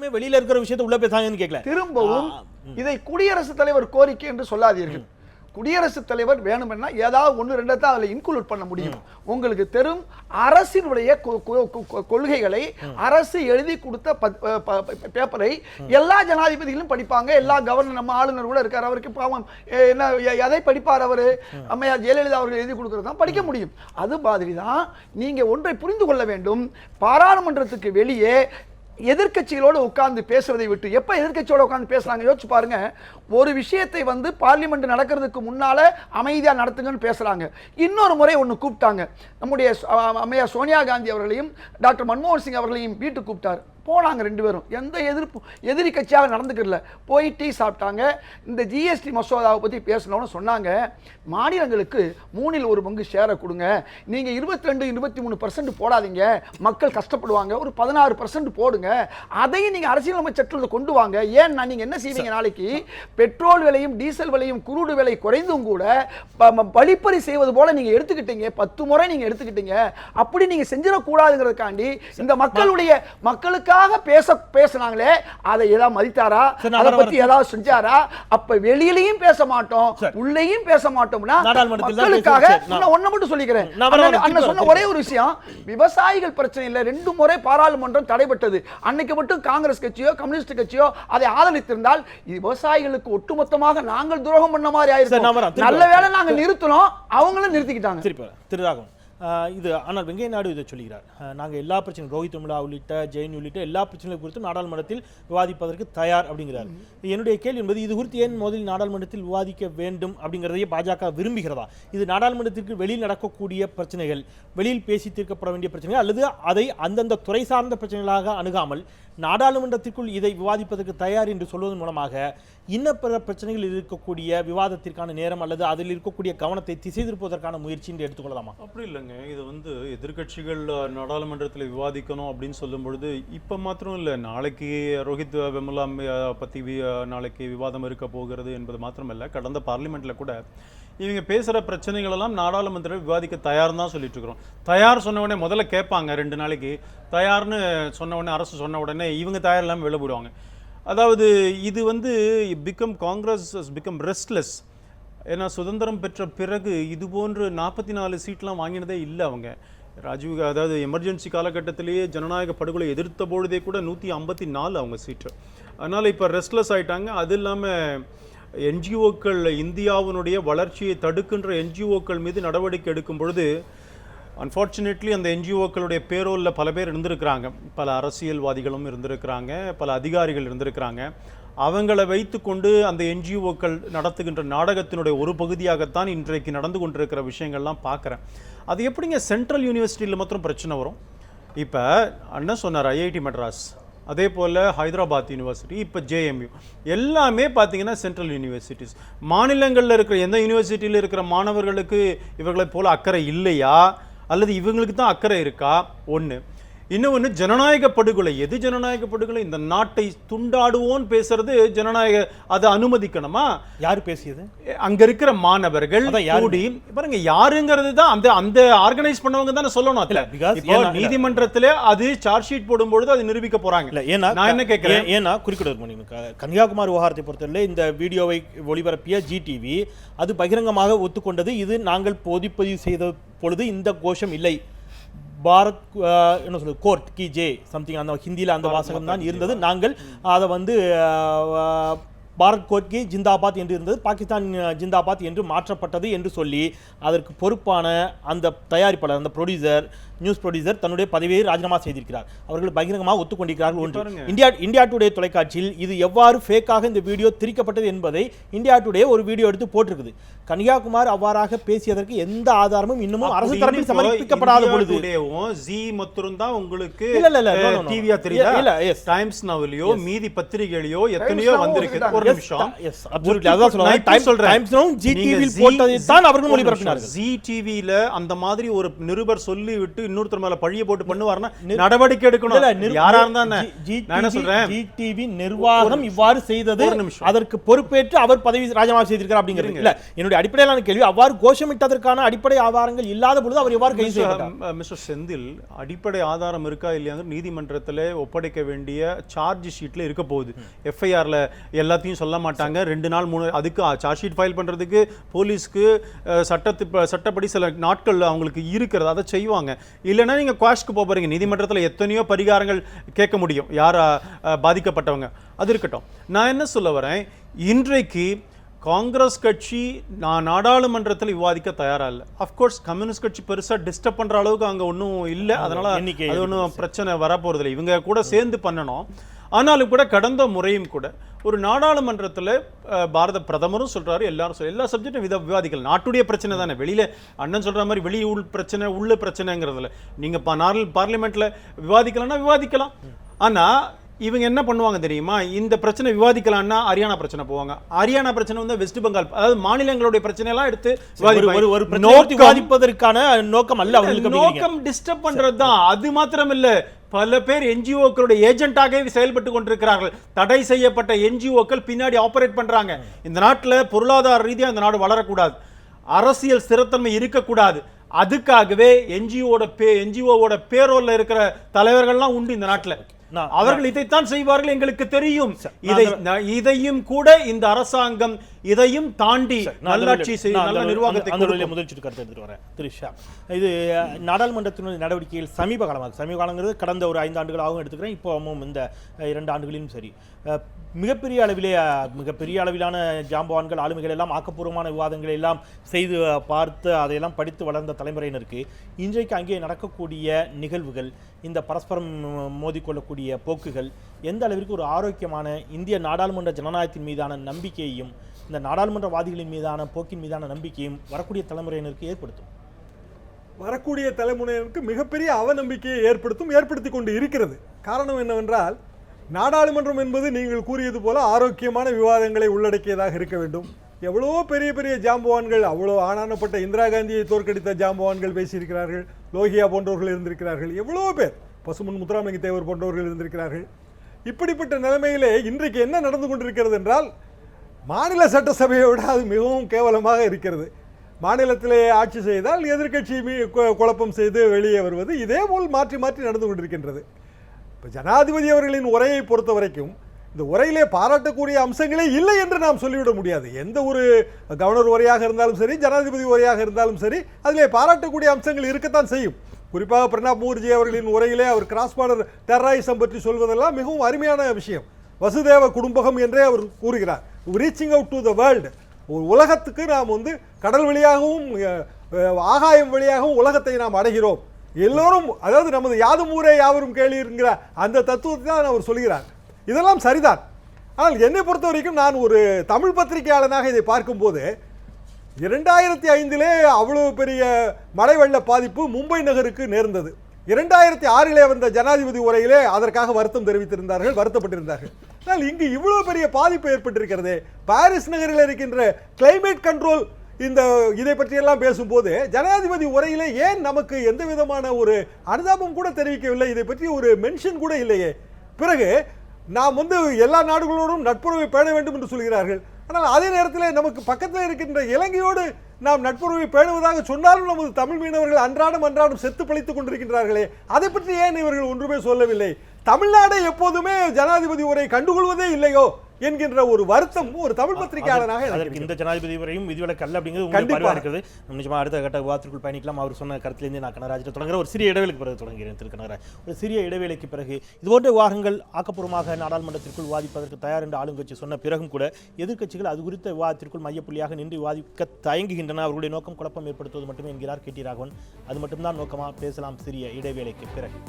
மட்டுமே வெளியில இருக்கிற விஷயத்தை உள்ள பேசாங்கன்னு கேட்கல. திரும்பவும் இதை குடியரசுத் தலைவர் கோரிக்கை என்று சொல்லாதீர்கள். குடியரசுத் தலைவர் வேணும்னா ஏதாவது ஒன்று ரெண்டு தான் அதில் இன்க்ளூட் பண்ண முடியும். உங்களுக்கு தெரியும், அரசினுடைய கொள்கைகளை அரசு எழுதி கொடுத்த பேப்பரை எல்லா ஜனாதிபதிகளும் படிப்பாங்க. எல்லா கவர்னர், நம்ம ஆளுநர் கூட இருக்கார், அவருக்கு பாவம் என்ன எதை படிப்பார்? அவர் அம்மையார் ஜெயலலிதா அவர்கள் எழுதி கொடுக்கறது தான் படிக்க முடியும். அது மாதிரி தான் நீங்க ஒன்றை புரிந்து கொள்ள வேண்டும். பாராளுமன்றத்துக்கு வெளியே எதிர்க்கட்சிகளோடு உட்கார்ந்து பேசுவதை விட்டு, எப்ப எதிர்க்கட்சியோட உட்கார்ந்து பேசுறாங்க யோசிச்சு பாருங்க. ஒரு விஷயத்தை பார்லிமெண்ட் நடக்கிறதுக்கு முன்னால அமைதியா நடத்துங்கன்னு பேசுறாங்க. இன்னொரு முறை ஒன்னு கூப்பிட்டாங்க, நம்முடைய அம்மையார் சோனியா காந்தி அவர்களையும் டாக்டர் மன்மோகன் சிங் அவர்களையும் வீட்டுக்கு கூப்பிட்டார். போனாங்க ரெண்டு பேரும், எந்த எதிரி கட்சியாக நடந்துக்கல, போய் டீ சாப்பிட்டாங்க. இந்த ஜிஎஸ்டி மசோதாவை பற்றி பேசணும்னு சொன்னாங்க. மாநிலங்களுக்கு 3/1 ஷேரை கொடுங்க, நீங்க 22-23% போடாதீங்க, மக்கள் கஷ்டப்படுவாங்க, ஒரு 16% போடுங்க, அதையும் நீங்க அரசியலமைப்பு சட்டத்தை கொண்டு வாங்க. ஏன்னா நீங்க என்ன செய்வீங்க, நாளைக்கு பெட்ரோல் விலையும் டீசல் விலையும் குரூடு விலை குறைந்தும் கூட வழிப்பறி செய்வது போல நீங்க எடுத்துக்கிட்டீங்க, 10 முறை நீங்க எடுத்துக்கிட்டீங்க. அப்படி நீங்க செஞ்சிடக்கூடாதுங்கிறதுக்காண்டி இந்த மக்களுக்கு பேசினாங்களே, அதை ஏதாவது மதித்தாரா? அதை பத்தி ஏதாவது செஞ்சாரா? அப்ப வெளியிலையும் பேச மாட்டோம், உள்ளேயும் பேச மாட்டோம்னா மக்களுக்காக ஒண்ணு மட்டும் சொல்லிக்கிறேன். அண்ணன் சொன்ன ஒரே ஒரு விஷயம், விவசாயிகள் பிரச்சனை இல்ல, 2 முறை பாராளுமன்றம் தடைபட்டது. அன்னைக்கு மட்டும் காங்கிரஸ் கட்சியோ கம்யூனிஸ்ட் கட்சியோ அதை ஆதரித்திருந்தால் விவசாயிகளுக்கு ஒட்டுமொத்தமாக நாங்கள் துரோகம் பண்ண மாதிரி ஆயிருக்கும். நல்ல வேளை நாங்கள் நிறுத்தினோம், அவங்களும் நிறுத்திக்கிட்டாங்க. இது ஆனால் வெங்கைய நாயுடு இதை சொல்கிறார், நாங்கள் எல்லா பிரச்சனையும் ரோஹித் வெமுலா உள்ளிட்ட ஜெயின் உள்ளிட்ட எல்லா பிரச்சனைகள் குறித்தும் நாடாளுமன்றத்தில் விவாதிப்பதற்கு தயார் அப்படிங்கிறார். என்னுடைய கேள்வி என்பது, இது குறித்து ஏன் முதலில் நாடாளுமன்றத்தில் விவாதிக்க வேண்டும் அப்படிங்கிறதையே பாஜக விரும்புகிறதா? இது நாடாளுமன்றத்திற்கு வெளியில் நடக்கக்கூடிய பிரச்சனைகள், வெளியில் பேசி தீர்க்கப்பட வேண்டிய பிரச்சனைகள், அல்லது அதை அந்தந்த துறை சார்ந்த பிரச்சனைகளாக அணுகாமல் நாடாளுமன்றத்திற்குள் இதை விவாதிப்பதற்கு தயார் என்று சொல்வதன் மூலமாக இன்னப்பிற பிரச்சனைகள் இருக்கக்கூடிய விவாதத்திற்கான நேரம் அல்லது அதில் இருக்கக்கூடிய கவனத்தை திசை திருப்பதற்கான முயற்சி என்று எடுத்துக்கொள்ளலாமா? அப்படி இல்லைங்க. இது எதிர்கட்சிகள் நாடாளுமன்றத்தில் விவாதிக்கணும் அப்படின்னு சொல்லும் பொழுது இப்போ மாத்திரம் இல்லை, நாளைக்கு ரோஹித் வெமுலா பற்றி நாளைக்கு விவாதம் இருக்க போகிறது என்பது மாத்திரமல்ல, கடந்த பார்லிமெண்ட்ல கூட இவங்க பேசுகிற பிரச்சனைகள் எல்லாம் நாடாளுமன்றத்தில் விவாதிக்க தயார் தான் சொல்லிட்டு இருக்கிறோம். தயார் சொன்ன உடனே முதல்ல கேட்பாங்க, 2 நாளைக்கு தயார்னு சொன்ன உடனே, அரசு சொன்ன உடனே இவங்க தயார் இல்லாமல் வெளில போடுவாங்க. அதாவது இது காங்கிரஸ் பிகம் ரெஸ்ட்லெஸ். ஏன்னா சுதந்திரம் பெற்ற பிறகு இது போன்று 44 சீட்லாம் வாங்கினதே இல்லை அவங்க. அதாவது எமர்ஜென்சி காலகட்டத்திலேயே ஜனநாயக படுகொலை எதிர்த்த பொழுதே கூட 154 அவங்க சீட்டு. அதனால் இப்போ ரெஸ்ட்லெஸ் ஆகிட்டாங்க. அது இல்லாமல் என்ஜிஓக்கள், இந்தியாவினுடைய வளர்ச்சியை தடுக்கின்ற என்ஜிஓக்கள் மீது நடவடிக்கை எடுக்கும் பொழுது அன்ஃபார்ச்சுனேட்லி அந்த என்ஜிஓக்களுடைய பேரோலில் பல பேர் இருந்திருக்கிறாங்க, பல அரசியல்வாதிகளும் இருந்திருக்கிறாங்க, பல அதிகாரிகள் இருந்திருக்கிறாங்க. அவங்களை வைத்து கொண்டு அந்த என்ஜிஓக்கள் நடத்துகின்ற நாடகத்தினுடைய ஒரு பகுதியாகத்தான் இன்றைக்கு நடந்து கொண்டிருக்கிற விஷயங்கள்லாம் பார்க்குறேன். அது எப்படிங்க சென்ட்ரல் யூனிவர்சிட்டியில் மாத்திரம் பிரச்சனை வரும்? இப்போ அண்ணன் சொன்னார் ஐஐடி மெட்ராஸ், அதே போல் ஹைதராபாத் யூனிவர்சிட்டி, இப்போ ஜேஎம்யூ, எல்லாமே பார்த்தீங்கன்னா சென்ட்ரல் யூனிவர்சிட்டிஸ். மாநிலங்களில் இருக்கிற எந்த யூனிவர்சிட்டியில் இருக்கிற மாணவர்களுக்கு இவர்களை போல் அக்கறை இல்லையா, அல்லது இவங்களுக்கு தான் அக்கறை இருக்கா? ஒன்று. இன்னொன்று, ஜனநாயக படுகொலை. எது ஜனநாயக படுகொலை? இந்த நாட்டை துண்டாடுவோன்னு பேசுறது ஜனநாயக, அதை அனுமதிக்கணுமா? யார் பேசியது? அங்க இருக்கிற மாணவர்கள் பாருங்க, யாருங்கிறது தான் அந்த ஆர்கனைஸ் பண்ணவங்க தானே சொல்லணும். நீதிமன்றத்தில் அது சார்ஜ் ஷீட் போடும்பொழுது அது நிரூபிக்க போறாங்க. நான் என்ன கேட்கிறேன், ஏன்னா குறிப்பிட கன்னியாகுமரி விவகாரத்தை பொறுத்தவரை இந்த வீடியோவை ஒளிபரப்பிய ஜிடிவி அது பகிரங்கமாக ஒத்துக்கொண்டது. இது நாங்கள் பதிவு செய்த பொழுது இந்த கோஷம் இல்லை, பாரத் என்ன சொல்றது, கோர்ட் கி ஜே சம்திங், அந்த ஹிந்தியில் அந்த வாசகம் தான் இருந்தது. நாங்கள் அதை பாரத் கோர்ட் கி ஜிந்தாபாத் என்று இருந்தது, பாகிஸ்தான் ஜிந்தாபாத் என்று மாற்றப்பட்டது என்று சொல்லி அதற்கு பொறுப்பான அந்த தயாரிப்பாளர், அந்த ப்ரொடியூசர், நியூஸ் ப்ரொடியூசர் தன்னுடைய பதவியை ராஜினாமா செய்திருக்கிறார். அவர்கள் பகிரங்கமாக ஒத்துக்கொண்டிருக்கிறார்கள். ஒன்று, இந்தியா டுடே தொலைக்காட்சியில் இது எவ்வாறு ஃபேக்காக இந்த வீடியோ திரிக்கப்பட்டது என்பதை இந்தியா டுடே ஒரு வீடியோ எடுத்து போட்டிருக்குது. கன்னியாகுமார் அவ்வாறாக பேசியதற்கு எந்த ஆதாரமும் இன்னமும் அரசு தரப்பில் சமர்ப்பிக்கப்படாத பொழுது ஜி மட்டும் தான் உங்களுக்கு டிவியா தெரியுதா? இல்ல, டைம்ஸ் நவ்லயோ மீதி பத்திரிகையிலயோ எத்தனையோ வந்திருக்கு. ஒரு நிமிஷம், அதான் சொல்றேன், டைம்ஸ் நவ் ஜி டிவியில் போட்டதை தான் அவர்கள் ஒளிபரப்பினார்கள். ஜி டிவில அந்த மாதிரி ஒரு நிருபர் சொல்லிவிட்டு போட்டு இன்னொருத்தர் மேல பழிய போட்டு பண்ணுவாருன்னா நடவடிக்கை எடுக்கணும். யாரா இருந்தா நான் என்ன சொல்றேன், ஜிடிவி நிர்வாகம் இவ்வாறு செய்தது, அதற்கு பொறுப்பேற்று அவர் பதவி ராஜினாமா செய்திருக்கிறார் அப்படிங்கிறது இல்ல என்னுடைய அடிப்படையிலான கேள்வி. அவ்வாறு கோஷமிட்டதற்கான அடிப்படை ஆதாரங்கள் இல்லாத பொழுது அவர் எவ்வாறு கைது செய்யப்பட்டார்? மிஸ்டர் செந்தில், அடிப்படை ஆதாரம் இருக்கா இல்லையா நீதிமன்றத்தில் ஒப்படைக்க வேண்டிய சார்ஜ் ஷீட்ல இருக்க போகுது. எஃப்ஐஆர்ல எல்லாத்தையும் சொல்ல மாட்டாங்க. 2 நாள் 3 அதுக்கு சார்ஜ் ஷீட் ஃபைல் பண்றதுக்கு போலீஸ்க்கு சட்டப்படி சில நாட்கள் அவங்களுக்கு இருக்கிறது, அதை செய்வாங்க. இல்லைன்னா நீங்க குவாஷ்க்கு போறீங்க. நீதிமன்றத்தில் எத்தனையோ பரிகாரங்கள் கேட்க முடியும் யார் பாதிக்கப்பட்டவங்க, அது இருக்கட்டும். நான் என்ன சொல்ல வரேன், இன்றைக்கு காங்கிரஸ் கட்சி நாடாளுமன்றத்தில் விவாதிக்க தயாரா இல்லை. அஃப்கோர்ஸ் கம்யூனிஸ்ட் கட்சி பெருசா டிஸ்டர்ப் பண்ற அளவுக்கு அங்க ஒன்றும் இல்லை, அதனால அது ஒன்றும் பிரச்சனை வரப்போறது இல்லை. இவங்க கூட சேர்ந்து பண்ணணும். ஆனாலும் கூட கடந்த முறையும் கூட ஒரு நாடாளுமன்றத்தில் பாரத பிரதமரும் சொல்றாரு, எல்லாரும் எல்லா சப்ஜெக்டும் விவாதிக்கலாம். நாட்டுடைய பிரச்சனை தானே, வெளியில அண்ணன் சொல்ற மாதிரி வெளி உள் பிரச்சனை உள்ள பிரச்சனைங்கிறதுல நீங்க பார்லிமெண்ட்ல விவாதிக்கலாம்னா விவாதிக்கலாம். ஆனா இவங்க என்ன பண்ணுவாங்க தெரியுமா, இந்த பிரச்சனை விவாதிக்கலாம்னா ஹரியானா பிரச்சனை போவாங்க. ஹரியானா பிரச்சனை வந்து வெஸ்ட் பெங்கால், அதாவது மாநிலங்களுடைய பிரச்சனை எல்லாம் எடுத்து விவாதிப்பதற்கான நோக்கம் அல்ல அவங்களுக்கு. நோக்கம் டிஸ்டர்ப் பண்றதுதான். அது மாத்திரம் இல்ல, பல பேர் என்ஜிஓக்களுடைய ஏஜென்ட்டாக செயல்பட்டு கொண்டிருக்கிறார்கள். தடை செய்யப்பட்ட என்ஜிஓக்கள் பின்னாடி ஆபரேட் பண்றாங்க. இந்த நாட்டில் பொருளாதார ரீதியா இந்த நாடு வளரக்கூடாது, அரசியல் ஸ்திரத்தன்மை இருக்கக்கூடாது. அதுக்காகவே என்ஜிஓவோட பேரோல்ல இருக்கிற தலைவர்கள்லாம் உண்டு இந்த நாட்டில். அவர்கள் இதைத்தான் செய்வார்கள், எங்களுக்கு தெரியும். இதையும் கூட இந்த அரசாங்கம் இதையும் தாண்டி நல்லாட்சி நல்ல நிர்வாகத்தை முதல் கருத்து எடுத்துட்டு வரேன். திரிஷா, இது நாடாளுமன்றத்தினுடைய நடவடிக்கைகள் சமீப காலங்கிறது கடந்த ஒரு 5 ஆண்டுகளாகவும் எடுத்துக்கிறேன், இப்போவும் இந்த 2 ஆண்டுகளிலும் சரி, மிகப்பெரிய அளவிலான ஜாம்பவான்கள் ஆளுமைகள் எல்லாம் ஆக்கப்பூர்வமான விவாதங்களை எல்லாம் செய்து பார்த்து அதையெல்லாம் படித்து வளர்ந்த தலைமுறையினருக்கு இன்றைக்கு அங்கே நடக்கக்கூடிய நிகழ்வுகள், இந்த பரஸ்பரம் மோதிக்கொள்ளக்கூடிய போக்குகள் எந்த அளவிற்கு ஒரு ஆரோக்கியமான இந்திய நாடாளுமன்ற ஜனநாயகத்தின் மீதான நம்பிக்கையையும் இந்த நாடாளுமன்றவாதிகளின் மீதான போக்கின் மீதான நம்பிக்கையும் வரக்கூடிய தலைமுறையினருக்கு ஏற்படுத்தும்? வரக்கூடிய தலைமுறையினருக்கு மிகப்பெரிய அவநம்பிக்கையை ஏற்படுத்தி கொண்டு இருக்கிறது. காரணம் என்னவென்றால், நாடாளுமன்றம் என்பது நீங்கள் கூறியது போல ஆரோக்கியமான விவாதங்களை உள்ளடக்கியதாக இருக்க வேண்டும். எவ்வளோ பெரிய பெரிய ஜாம்பவான்கள், அவ்வளோ ஆனானப்பட்ட இந்திரா காந்தியை தோற்கடித்த ஜாம்பவான்கள் பேசியிருக்கிறார்கள், லோகியா போன்றவர்கள் இருந்திருக்கிறார்கள், எவ்வளோ பேர், பசுமன் முத்துராமலிங்க தேவர் போன்றவர்கள் இருந்திருக்கிறார்கள். இப்படிப்பட்ட நிலைமையிலே இன்றைக்கு என்ன நடந்து கொண்டிருக்கிறது என்றால், மாநில சட்டசபையை விட அது மிகவும் கேவலமாக இருக்கிறது. மாநிலத்திலே ஆட்சி செய்தால் எதிர்க்கட்சி குழப்பம் செய்து வெளியே வருவது, இதே போல் மாற்றி மாற்றி நடந்து கொண்டிருக்கின்றது. இப்போ ஜனாதிபதி அவர்களின் உரையை பொறுத்த வரைக்கும் இந்த உரையிலே பாராட்டக்கூடிய அம்சங்களே இல்லை என்று நாம் சொல்லிவிட முடியாது. எந்த ஒரு கவர்னர் உரையாக இருந்தாலும் சரி, ஜனாதிபதி உரையாக இருந்தாலும் சரி, அதிலே பாராட்டக்கூடிய அம்சங்கள் இருக்கத்தான் செய்யும். குறிப்பாக பிரணாப் முகர்ஜி அவர்களின் உரையிலே அவர் கிராஸ் பார்டர் டெரரிசம் பற்றி சொல்வதெல்லாம் மிகவும் அருமையான விஷயம். வசுதேவ குடும்பகம் என்றே அவர் கூறுகிறார். Reaching out to the world, ஒரு உலகத்துக்கு நாம் கடல் வழியாகவும் ஆகாயம் வழியாகவும் உலகத்தை நாம் அடைகிறோம். எல்லோரும், அதாவது நமது யாதும் ஊரே யாவரும் கேளீர்ங்கிற அந்த தத்துவத்தை தான் அவர் சொல்கிறார். இதெல்லாம் சரிதான். ஆனால் என்னை பொறுத்த வரைக்கும், நான் ஒரு தமிழ் பத்திரிகையாளனாக இதை பார்க்கும்போது, 2005 அவ்வளவு பெரிய மழை வெள்ள பாதிப்பு மும்பை நகருக்கு நேர்ந்தது. 2006 வந்த ஜனாதிபதி உரையிலே அதற்காக வருத்தப்பட்டிருந்தார்கள். ஆனால் இங்கு இவ்வளவு பெரிய பாதிப்பு ஏற்பட்டிருக்கிறதே. பாரிஸ் நகரில் இருக்கின்ற கிளைமேட் கண்ட்ரோல் இதை பற்றியெல்லாம் பேசும்போது ஜனாதிபதி உரையிலே ஏன் நமக்கு எந்த விதமான ஒரு அனுதாபம் கூட தெரிவிக்கவில்லை, இதை பற்றி ஒரு மென்ஷன் கூட இல்லையே. பிறகு நாம் எல்லா நாடுகளோடும் நட்புறவை பேண வேண்டும் என்று சொல்கிறார்கள். ஆனால் அதே நேரத்தில் நமக்கு பக்கத்தில் இருக்கின்ற இலங்கையோடு நாம் நட்புறவை பேணுவதாக சொன்னாலும் நமது தமிழ் மீனவர்கள் அன்றாடம் செத்து பழித்துக் கொண்டிருக்கின்றார்களே, அதை பற்றி ஏன் இவர்கள் ஒன்றுமே சொல்லவில்லை? தமிழ்நாடு எப்போதுமே ஜனாதிபதி உரை கண்டுகொள்வதே இல்லையோ என்கின்ற ஒரு வருத்தம் ஒரு தமிழ் பத்திரிகையாளனாக இந்த ஜனாதிபதி வரையும் விதிவிலக்கு அல்ல அப்படிங்கிறது இருக்கிறது. நிச்சயமா அடுத்த கட்ட விவாதத்திற்குள் பயணிக்கலாம். அவர் சொன்ன கருத்திலிருந்து நான் கனகராஜிட்ட தொடங்குற ஒரு சிறிய இடைவேளைக்கு பிறகு தொடங்குகிறேன். திரு கனகராஜ், ஒரு சிறிய இடைவேளைக்கு பிறகு இதுபோன்ற விவாதங்கள் ஆக்கப்பூர்வமாக நாடாளுமன்றத்திற்குள் விவாதிப்பதற்கு தயார் என்று ஆளுங்கட்சி சொன்ன பிறகும் கூட எதிர்க்கட்சிகள் அது குறித்த விவாதத்திற்குள் மையப்புள்ளியாக நின்று விவாதிக்க தயங்குகின்றன. அவர்களுடைய நோக்கம் குழப்பம் ஏற்படுத்துவது மட்டுமே என்கிறார் KT ராகவன். அது மட்டும்தான் நோக்கமா? பேசலாம் சிறிய இடைவேளைக்கு பிறகு.